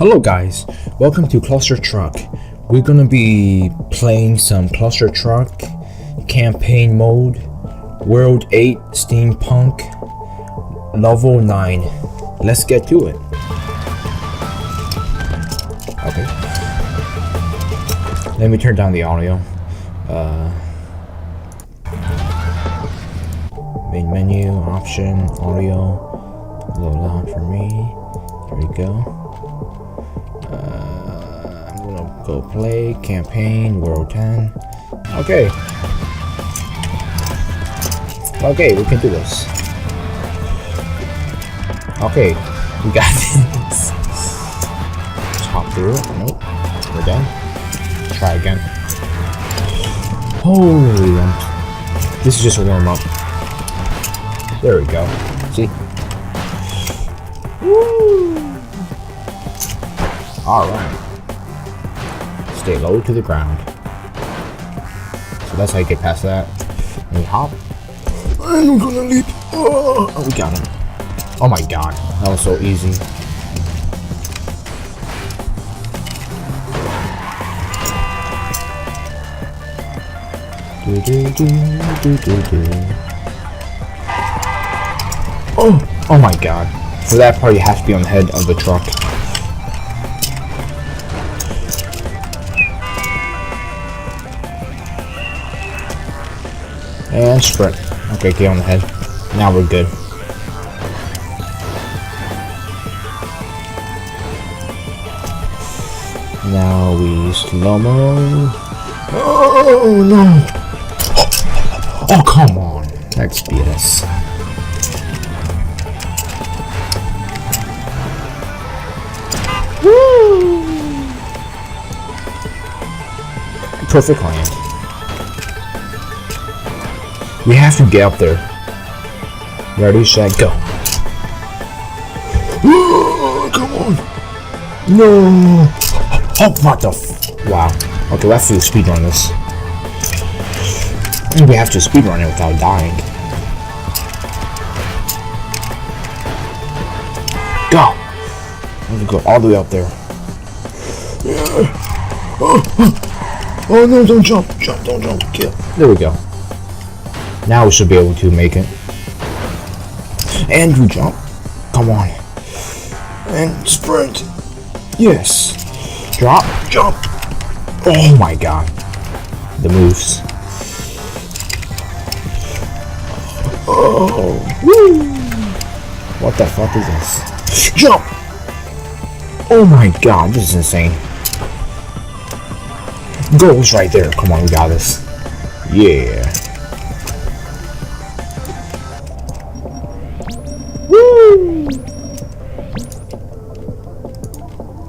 Hello guys, welcome to Cluster Truck. We're gonna be playing some Cluster Truck campaign mode, World 8 Steampunk, level 9. Let's get to it. Okay. Let me turn down the audio. Main menu, option, audio, a little loud for me. Here we go. I'm gonna go play campaign World 10. Okay, we can do this. Okay, we got this. Let's hop through it. Nope, we're done. Try again. Holy, this is just a warm up. There we go. See? Woo! Alright. Stay low to the ground. So that's how you get past that. And we hop. And we're gonna leap. Oh, we got him. Oh my god. That was so easy. Oh my god. For that part, you have to be on the head of the truck. And sprint. Okay, get on the head. Now we're good. Now we slow-mo. Oh no! Oh come on! That's BS. Woo! Perfect land. We have to get up there. Ready, set, go. Come on. No. Oh, what the wow. Okay, we have to speedrun this. We have to speedrun it without dying. Go. Let's go all the way up there. Oh no, don't jump. Don't jump. Kill. There we go. Now we should be able to make it. And we jump. Come on. And sprint. Yes. Drop. Jump. Oh my god. The moves. Oh. Woo. What the fuck is this? Jump. Oh my god. This is insane. Goals right there. Come on, we got this. Yeah.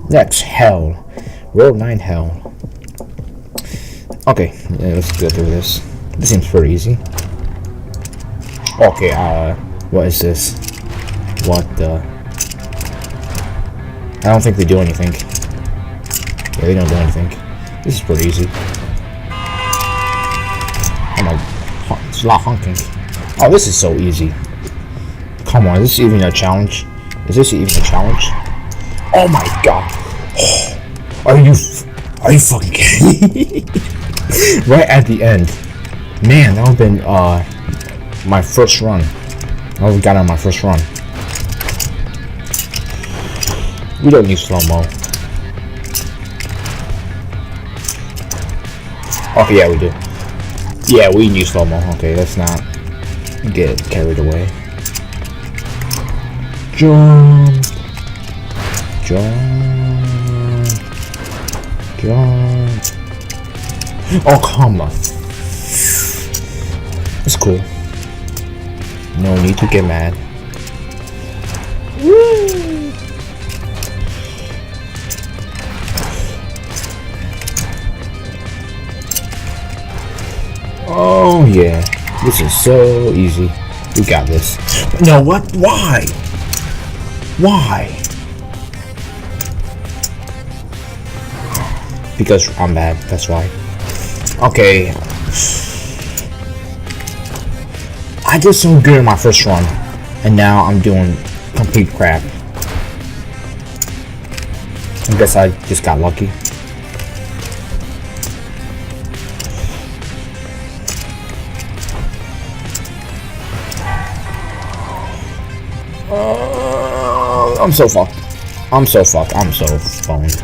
Next, hell. World 9 hell. Okay, yeah, let's go through this. This seems pretty easy. Okay, what is this? What the? I don't think they do anything. Yeah, they don't do anything. This is pretty easy. Oh my, it's a lot honking. Oh, this is so easy. Come on, is this even a challenge? Is this even a challenge? Oh my god. Are you fucking kidding me? Right at the end. Man, that would have been my first run. I would have got on my first run. We don't need slow-mo. Okay, yeah, we do. Yeah, we need slow-mo. Okay, let's not get carried away. Jump. Oh, come on. It's cool. No need to get mad. Woo. Oh yeah, this is so easy. We got this. No, what? Why? Why? Because I'm bad, that's why. Okay. I did so good in my first run. and now I'm doing complete crap. I guess I just got lucky. I'm so fucked. I'm so fucked. I'm so phoned.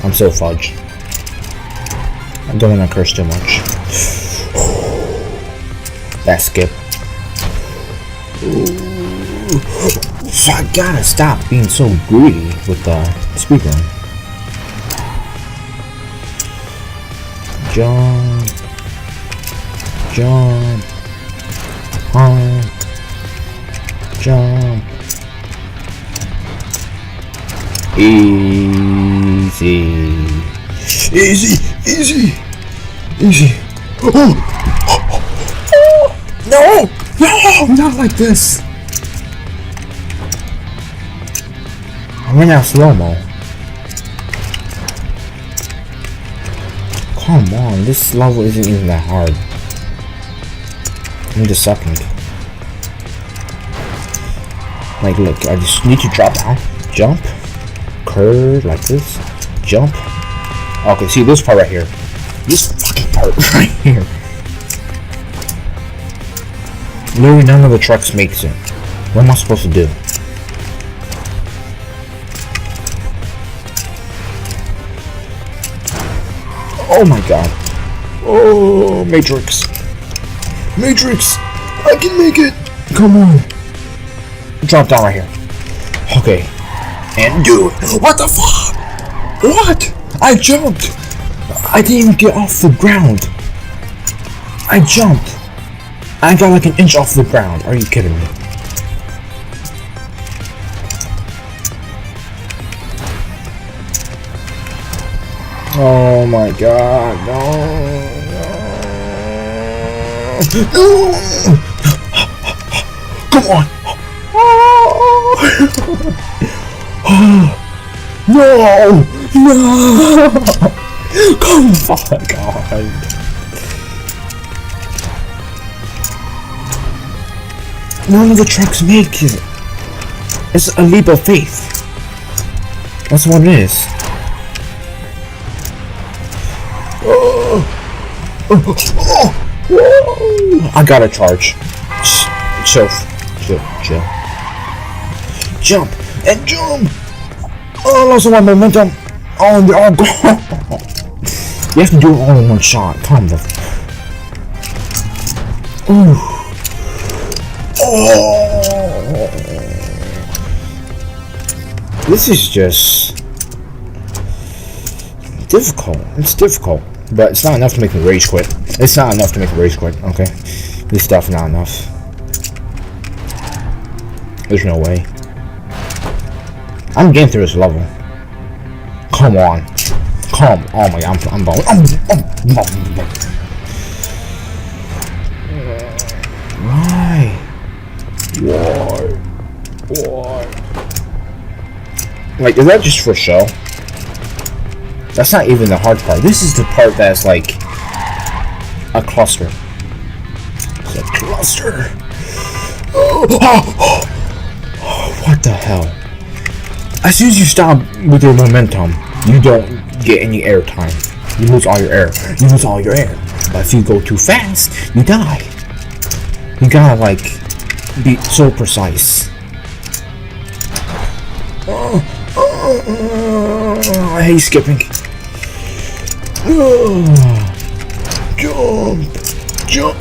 I'm so fudge. I don't want to curse too much. That skip. So I gotta stop being so greedy with the speaker. Jump. Jump. Jump. Easy. Easy. Easy. Easy. Oh. No! No! Not like this! I ran out slow-mo. Come on, this level isn't even that hard. I'm just sucking. Like, look, I just need to drop down, jump, curve like this, jump. Okay, see this part right here. This fucking part right here. Literally none of the trucks makes it. What am I supposed to do? Oh my god. Oh, Matrix. Matrix! I can make it! Come on. Drop down right here. Okay. And do it. What the fuck? What? I jumped. I didn't even get off the ground. I jumped. I got like an inch off the ground. Are you kidding me? Oh my god, no. No. Come on. No. No. Come fuck on. None of the trucks make it. It's a leap of faith. That's what it is. I gotta charge. Chill. Jump and jump. Oh, I lost all my momentum. Oh, they're all gone. You have to do it all in one shot. Calm the. Ooh. Oh. This is just difficult. It's difficult, but it's not enough to make me rage quit. It's not enough to make me rage quit. Okay, this stuff not enough. There's no way. I'm getting through this level. Come on. Come. Oh my god, I'm bowling. Why? Like, is that just for show? That's not even the hard part. This is the part that's like a cluster. It's a cluster. What the hell? As soon as you stop with your momentum, you don't get any air time. You lose all your air. But if you go too fast, you die. You gotta like be so precise. I hate skipping. Jump.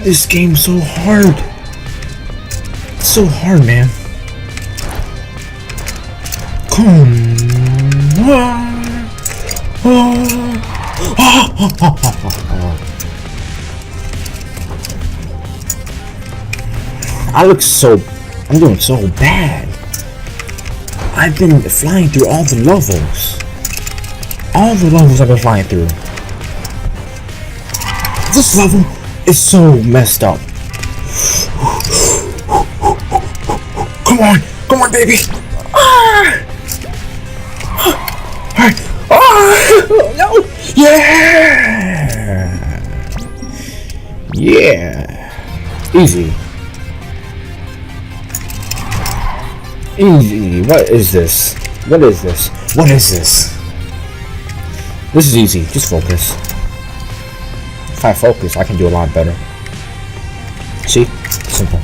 This game's so hard. It's so hard, man. Come on. I'm doing so bad. I've been flying through all the levels. I've been flying through. This level is so messed up. Come on, baby. No. Yeah. Easy. Easy. What is this? What is this? What is this? This is easy. Just focus. If I focus, I can do a lot better. See? Simple.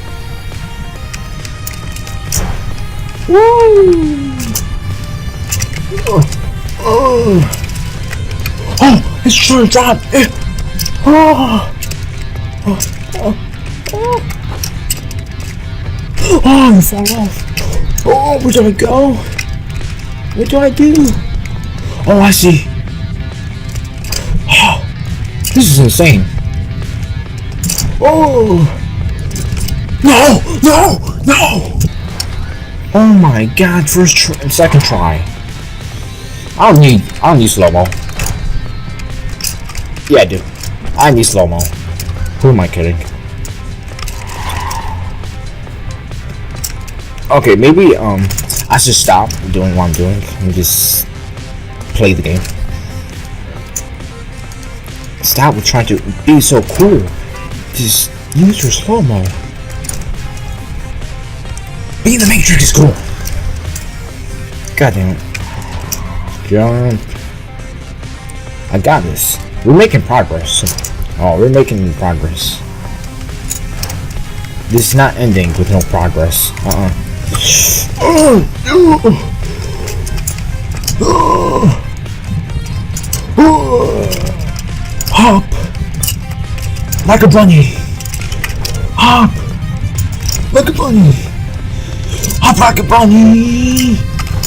Woo! Oh, it's trying to drop. Oh, you fall off. Oh, where do I go? What do I do? Oh, I see. Oh, this is insane. Oh, no, no, no. Oh my God! Second try. I don't need slow-mo. Yeah, I do. I need slow-mo. Who am I kidding? Okay, maybe I should stop doing what I'm doing and just play the game. Stop with trying to be so cool. Just use your slow-mo. Being the Matrix is cool. God damn it. Jump. I got this. We're making progress. Oh, we're making progress. This is not ending with no progress. Hop like a bunny. Hop like a bunny. Hop like a bunny.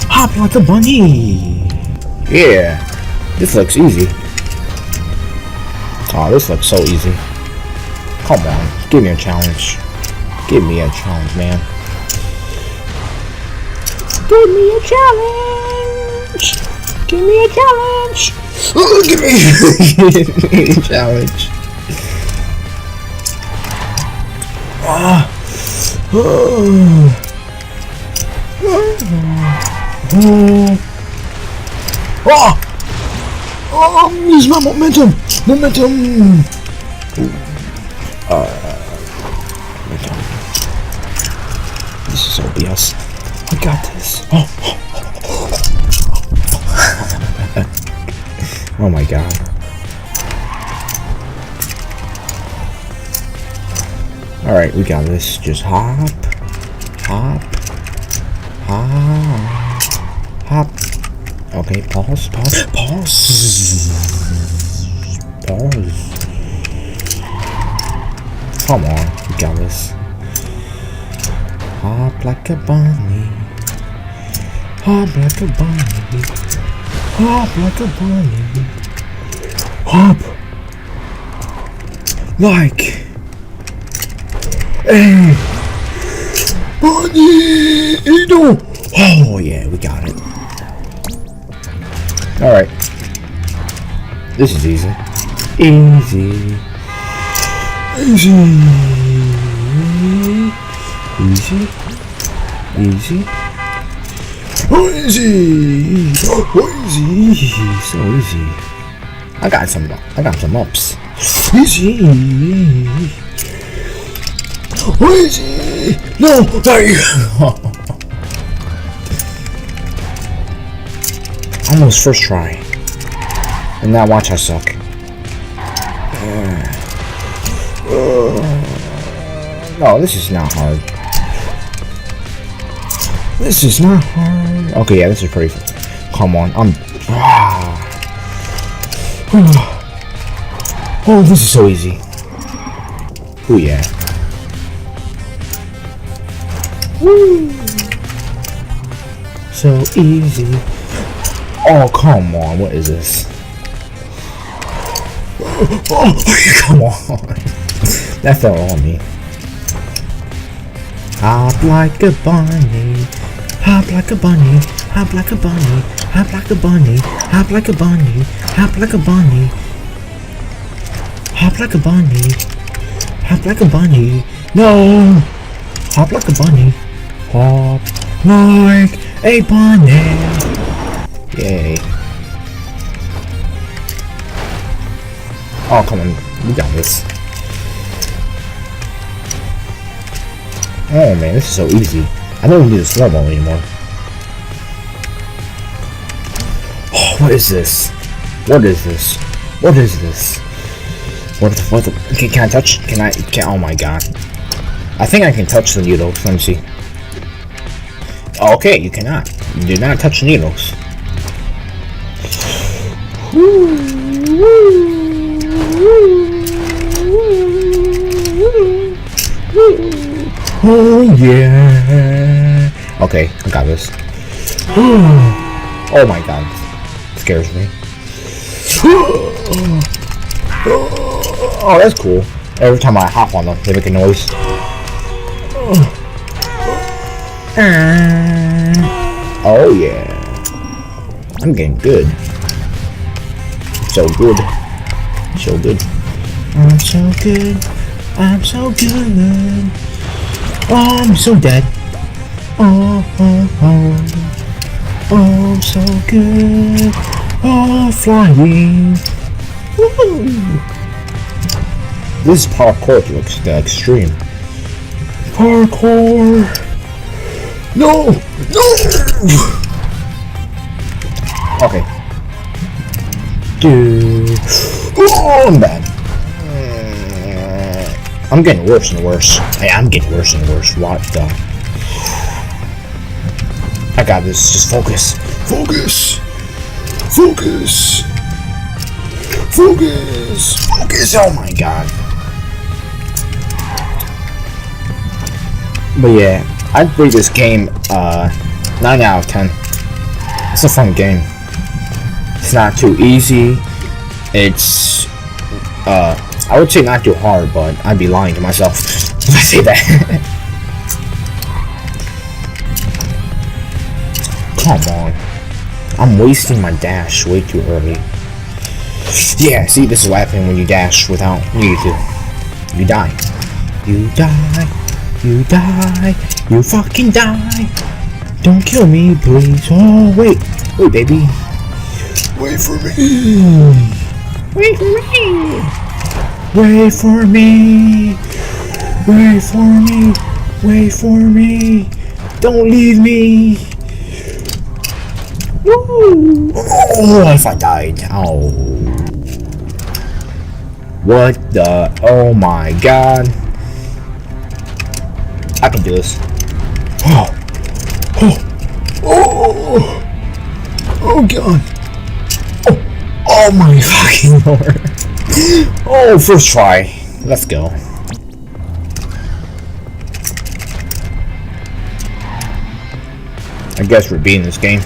Hop like a bunny. Yeah, this looks easy. Oh, this looks so easy. Come on, give me a challenge. Give me a challenge, man. Give me a challenge. Give me a challenge. Give me a challenge. Use my momentum. Momentum. This is OBS. I got this. Oh my God. Alright, we got this. Just hop. Hop. Hop. Hop. Okay, pause. Pause. Come on, we got this. Hop like a bunny. Hop like a bunny. Hop like a bunny. Hop like a bunny. No. Oh yeah, we got it. All right, this is easy. Easy. Easy. Easy. Easy. Oh, easy. Oh, easy. So easy. I got some ups. Easy. Oh, easy. No, sorry. Almost first try. And now watch I suck. No, this is not hard. This is not hard. Okay, yeah, this is pretty. Come on, oh, this is so easy. Oh yeah. Woo. So easy. Oh come on, what is this? Oh, come on. That fell on me. Hop like a bunny. Hop like a bunny. Hop like a bunny. Hop like a bunny. Hop like a bunny. Hop like a bunny. Hop like a bunny. Hop like a bunny. No. Hop like a bunny. Hop like a bunny. Yay. Oh, come on. We got this. Oh man, this is so easy. I don't need a slow mo anymore. Oh, what is this? What is this? What is this? What the can I touch? Oh my god. I think I can touch the needles. Let me see. Okay, you cannot. You do not touch needles. Oh yeah. Okay, I got this. Oh my god. It scares me. Oh, that's cool. Every time I hop on them, they make a noise. Oh yeah. I'm getting good. So good. So good. I'm so good. I'm so good. Oh, I'm so dead. Oh, oh, oh. Oh, I'm so good. Oh, flying. Woo. This is parkour to the extreme. Parkour. No! No! Okay. Dude. Oh, I'm bad. I'm getting worse and worse. Hey, I'm getting worse and worse. What the? I got this. Just focus. Focus. Focus. Focus. Focus. Oh my god. But yeah, I'd rate this game 9 out of 10. It's a fun game. It's not too easy. It's I would say not too hard, but I'd be lying to myself if I say that. Come on. I'm wasting my dash way too early. Yeah, see, this is what happens when you dash without needing to. You die. You die. You die. You fucking die. Don't kill me, please. Oh, wait. Wait, baby. Wait for me. Wait for me. Wait for me. Wait for me. Wait for me. Don't leave me. Woo. Oh, if I died. Oh. What the? Oh my god. I can do this. Oh. Oh. Oh. Oh god. Oh. Oh my fucking lord. Oh, first try. Let's go. I guess we're beating this game.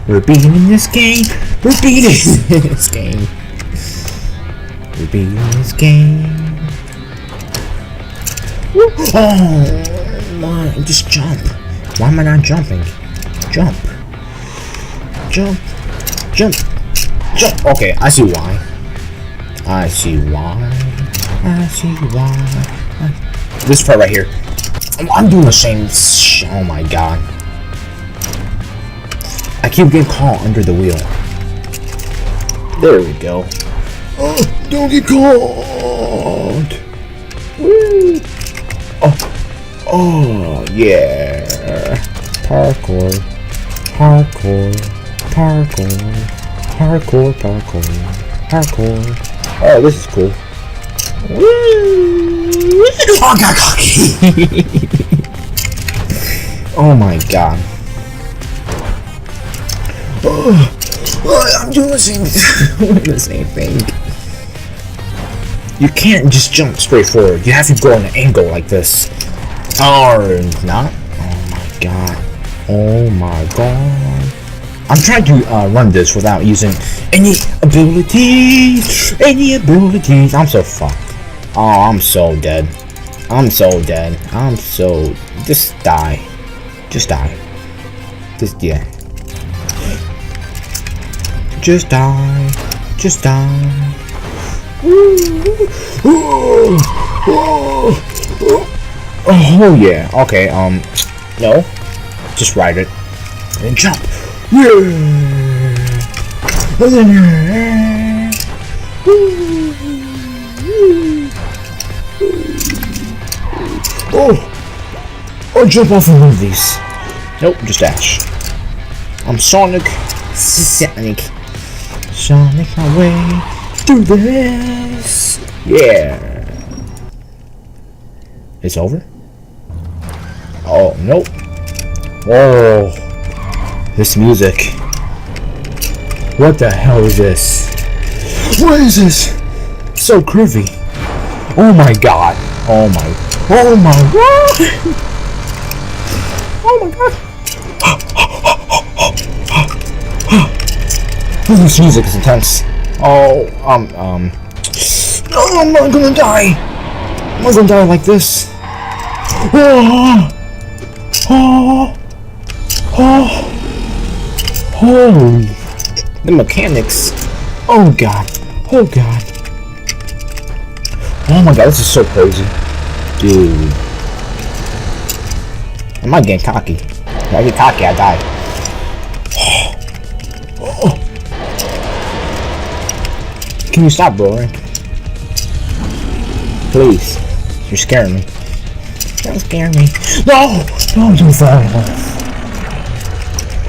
We're beating this game. We're beating this game. We're beating this game. Oh my! Just jump. Why am I not jumping? Jump. Jump. Jump. Jump. Okay, I see why. I see why. I see why. This part right here. I'm doing the same. Oh my god. I keep getting caught under the wheel. There we go. Oh, don't get caught. Woo. Oh. Oh, yeah. Parkour. Parkour. Parkour. Parkour. Parkour. Parkour. Oh, this is cool. Woo. Oh, got cocky. Oh my god. Oh, I'm doing the same thing. You can't just jump straight forward. You have to go on an angle like this. Or not. Oh my god. Oh my god. I'm trying to run this without using any abilities. Any abilities. I'm so fucked. Oh, I'm so dead. I'm so dead. I'm so... Just die. Just die. Just, yeah. Just die. Just die. Oh yeah. Okay. No. Just ride it and jump. Oh. Or jump off of one of these. Nope, just dash. I'm Sonic. Sonic my way through this. Yeah. It's over? Oh, nope. Whoa. This music. What the hell is this? What is this? So curvy. Oh my god. Oh my god. Oh my god. This music is intense. Oh, oh, I'm not gonna die. I'm not gonna die like this. Oh, the mechanics. Oh god. Oh god. Oh my god, this is so crazy. Dude. I might get cocky. If I get cocky, I die. Oh. Can you stop, bro? Please. You're scaring me. Don't scare me. No! No, don't fall off.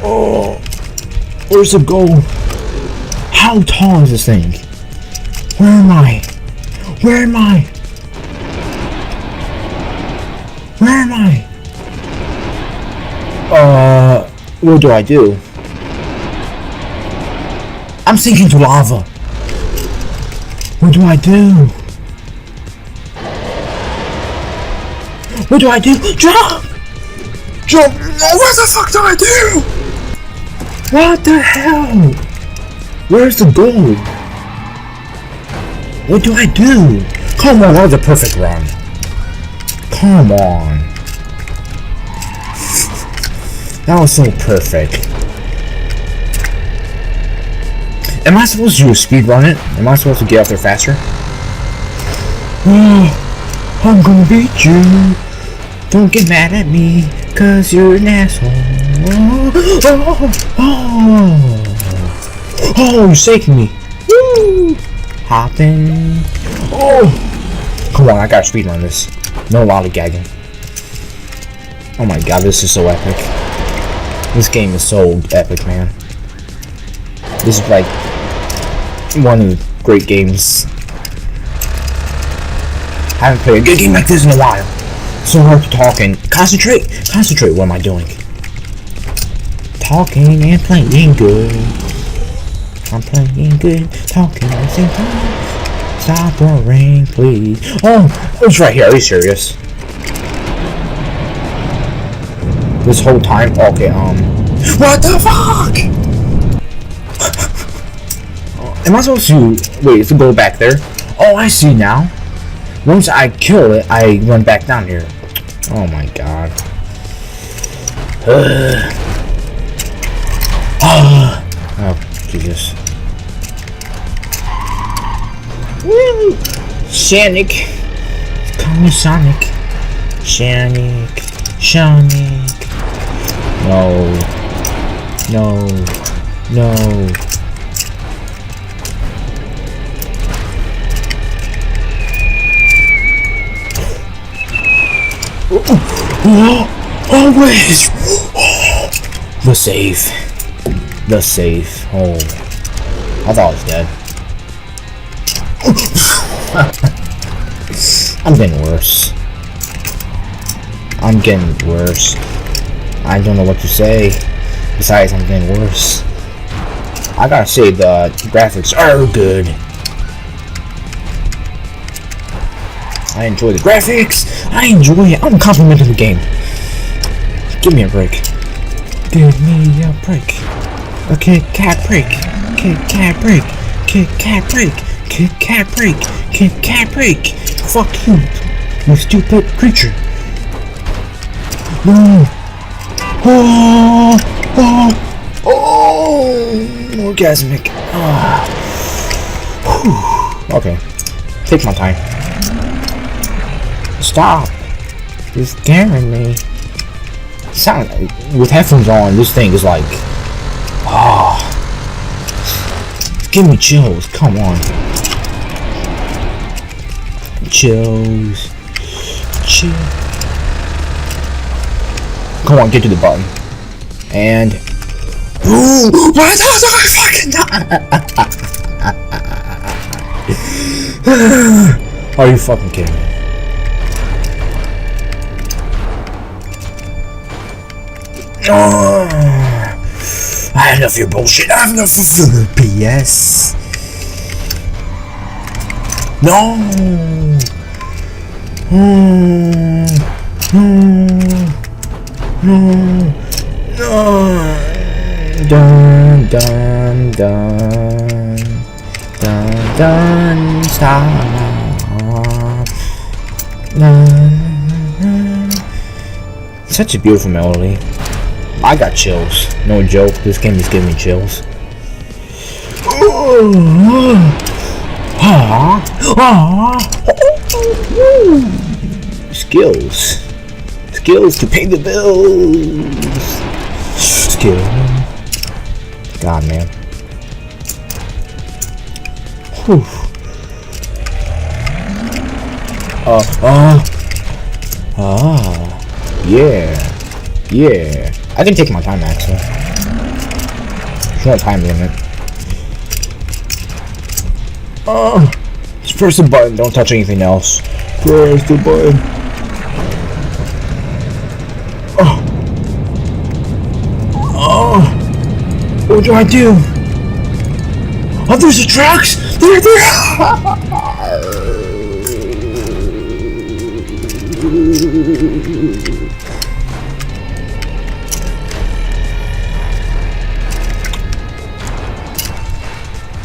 Oh. Where's the goal? How tall is this thing? Where am I? Where am I? Where am I? What do I do? I'm sinking to lava. What do I do? What do I do? Jump! Jump! What the fuck do I do? What the hell? Where's the goal? What do I do? Come on, that was a perfect run. Come on. That was so perfect. Am I supposed to speedrun it? Am I supposed to get up there faster? Oh, I'm gonna beat you. Don't get mad at me, cause you're an asshole. Oh, you're shaking me. Woo! Hopping. Oh! Come on, I gotta speedrun this. No lollygagging. Oh my god, this is so epic. This game is so epic, man. This is like one of the great games. I haven't played a good game like this in a while. So hard to talk and concentrate. Concentrate, what am I doing? Talking and playing good. I'm playing good, talking at the same time. Stop roaring, please. Oh, it's right here. Are you serious? This whole time? Okay, what the fuck? Am I supposed to wait to go back there? Oh, I see now. Once I kill it, I run back down here. Oh my god. Oh, Jesus. Woo! Sonic. Call me Sonic. Sonic. No. Always. The safe. Oh, I thought I was dead. I'm getting worse. I don't know what to say. Besides, I'm getting worse. I gotta say, the graphics are good. I enjoy the graphics. I enjoy it. I'm complimenting the game. Give me a break. Give me a break. A Kit Kat break. Kit Kat break. Kit Kat break. Kit Kat break. Kit Kat break. Fuck you, you stupid creature. No. Orgasmic. Okay. Take my time. Stop. You're scaring me. Sound with headphones on, this thing is like, give me chills. Come on. Chills. Chill. Come on, get to the button. And ooh, what the fucking are you fucking kidding me? Oh, I have enough of your bullshit. I have enough of your BS. No. No. Dun dun dun dun dun stop. Such a beautiful melody. I got chills. No joke. This game is giving me chills. Skills. Skills to pay the bills. Skill. God, man. Whew. Yeah. Yeah. I can take my time, actually. There's no time limit. Just press the button, don't touch anything else. Press the button. What do I do? Oh, there's the trucks! They're there!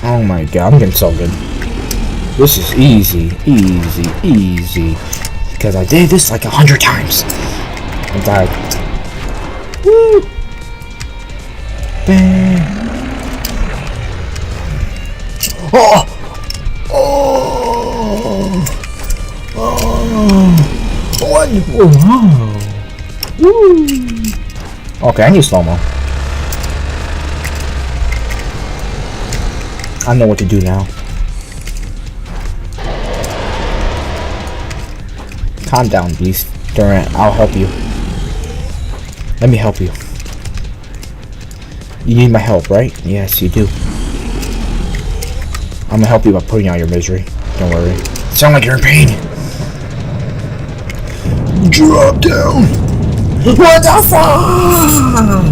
Oh my god, I'm getting so good. This is easy, easy, easy. Because I did this like 100 times. I died. Woo! Bang. Oh! Oh! Oh! What? Wow! Woo! Okay, I need slow-mo. I know what to do now. Calm down, Beast. Durant, I'll help you. Let me help you. You need my help, right? Yes, you do. I'm gonna help you by putting out your misery. Don't worry. Sound like you're in pain. Drop down. What the fuck?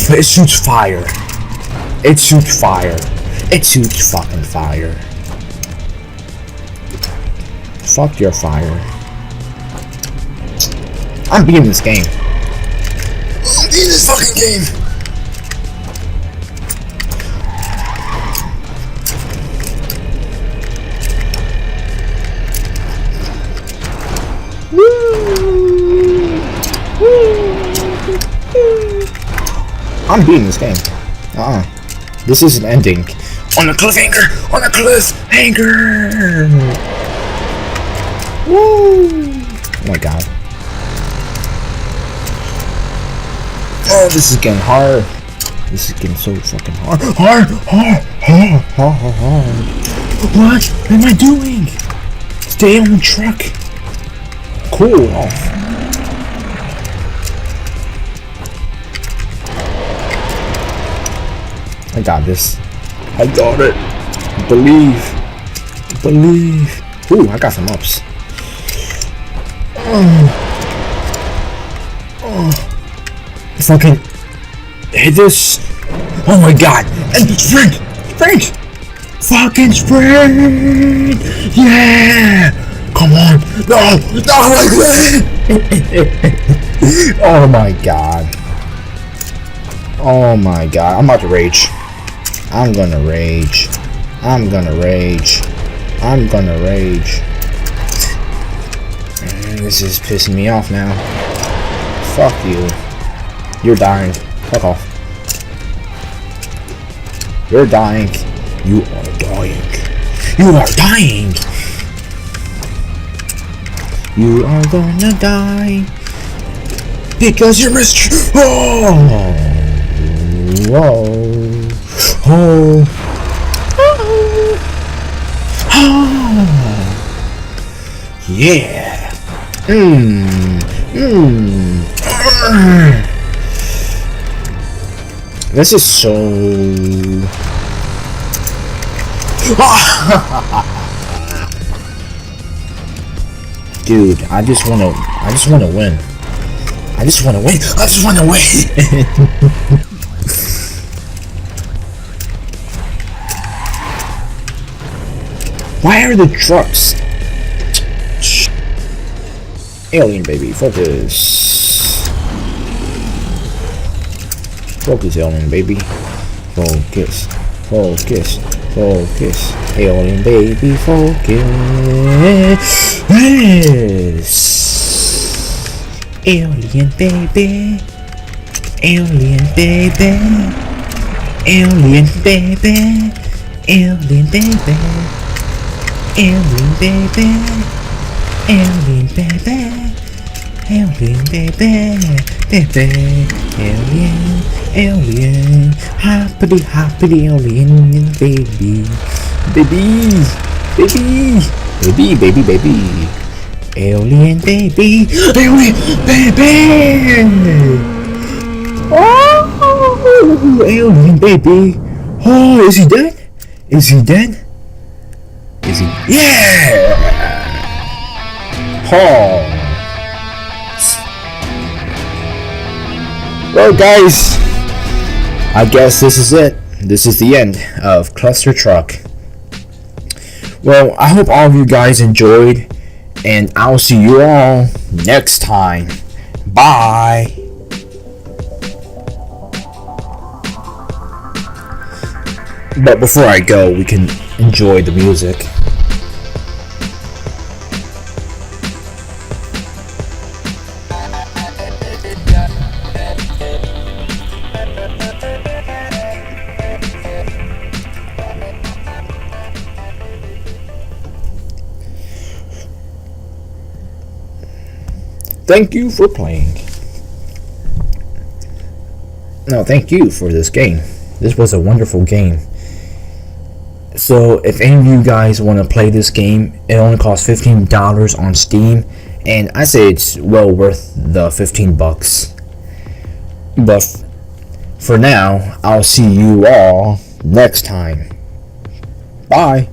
It shoots fire. It shoots fire. It shoots fucking fire. Fuck your fire. I'm beating this game. I'm beating this fucking game. I'm beating this game. This isn't ending. On the cliffhanger! On the cliffhanger! Woo! Oh my god. Oh, this is getting hard. This is getting so fucking hard. Hard! What am I doing? Stay on the truck. Cool off. I got this. I got it. Believe. Believe. Ooh, I got some ups. Fucking hit this. Oh my god. And sprint. Sprint. Fucking sprint. Yeah. Come on. No. Not like that. Oh my god. Oh my god. I'm about to rage. I'm gonna rage. I'm gonna rage. I'm gonna rage. This is pissing me off now. Fuck you. You're dying. Fuck off. You're dying. You are dying. You are dying. You are gonna die. Because you're Mr. Oh. Whoa. Oh. Oh. Yeah. Mmm. Mmm. This is so. Dude, I just wanna win. I just wanna win. I just wanna win. Why are the trucks? Alien baby, focus. Focus, alien baby. Focus. Focus. Focus. Alien baby, focus. Alien baby. Alien baby. Alien baby. Alien baby. Alien baby. Alien baby. Alien baby. Baby. Alien. Alien. Happily, happily alien baby. Baby. Baby. Baby, baby, baby. Alien baby. Alien baby. Oh, alien baby. Oh, is he dead? Is he dead? Is he? Yeah! Oh. Well, guys, I guess this is it. This is the end of Cluster Truck. Well, I hope all of you guys enjoyed, and I'll see you all next time. Bye. But before I go, we can enjoy the music. Thank you for playing. No, thank you for this game. This was a wonderful game. So if any of you guys want to play this game, it only costs $15 on Steam, and I say it's well worth the 15 bucks. But for now, I'll see you all next time. Bye.